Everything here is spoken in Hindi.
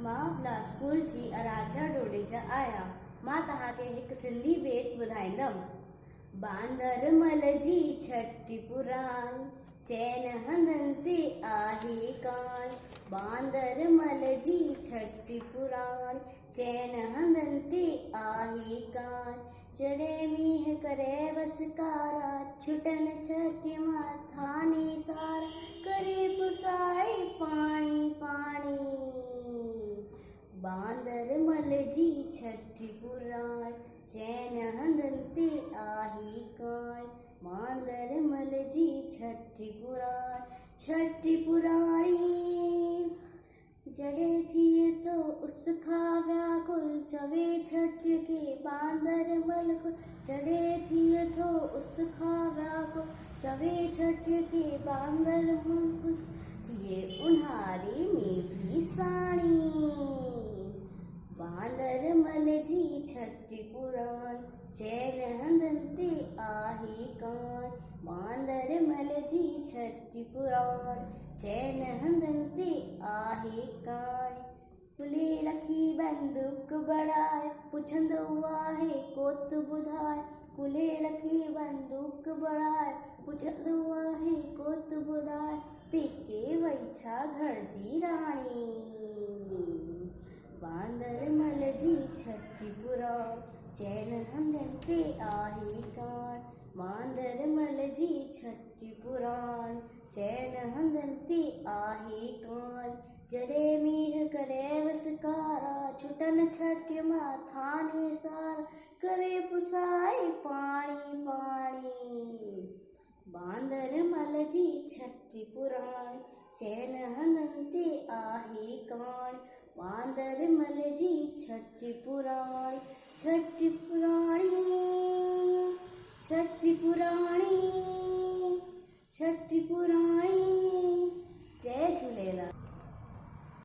मां बिलासपुर जी आराध्या डोडेजा आहियां। मां तव्हांखे हिकु सिंधी बेत ॿुधाईंदमि। बांदर मल जी छठी पुराण, चैन हंधनि ते आहे कान। बांदर मल जी छठी पुराण, चैन हंधनि ते आहे कान। जॾहिं मींहुं करे वसकारा, छुटन छठी माथा निसार। करे पुसाए पाणी पाणी, बांदर मल जी छठी पुराण, चैन हंधनि ते आहे कान। बांदर मल जी छठी पुराण, छठी पुराणी। जॾहिं थिए तो उस खां व्याकुल, चवे छठ खे बांदर मल खुल। जॾहिं थिए थो उस खां व्याकुल, चवे छठ खे बांदर मल खुल। थिए ऊन्हारे में भी साणी, बांदर मल जी छठी पुराण, चैन हंधनि ते आहे कान। बांदर मल जी छठी पुराण, चैन हंधनि ते आहे कान। कुल्हे रखी बंदूक बढ़ाए, पुछंदो आहे कोत ॿुधाए। कुल्हे रखी बंदूक बढ़ाए, पुछंदो आहे कोत ॿुधाए। पेके वई छा घर जी राणी, बांदर मल जी छठी पुराण, चैन हंधनि ते आहे कान। बांदर मल जी छठी पुराण, चैन हंधनि ते आहे कान। जॾहिं मींहुं करे वसकारा, छुटन छठी माथा निसार। करे पुसाए पाणी पाणी, बांदर मल जी छठी पुराण, चैन हंधनि ते आहे कान। बांदर मल जी छठी पुराण, छठी पुराणी, छठी पुराणी, छठी पुराणी। जय झूलेलाल।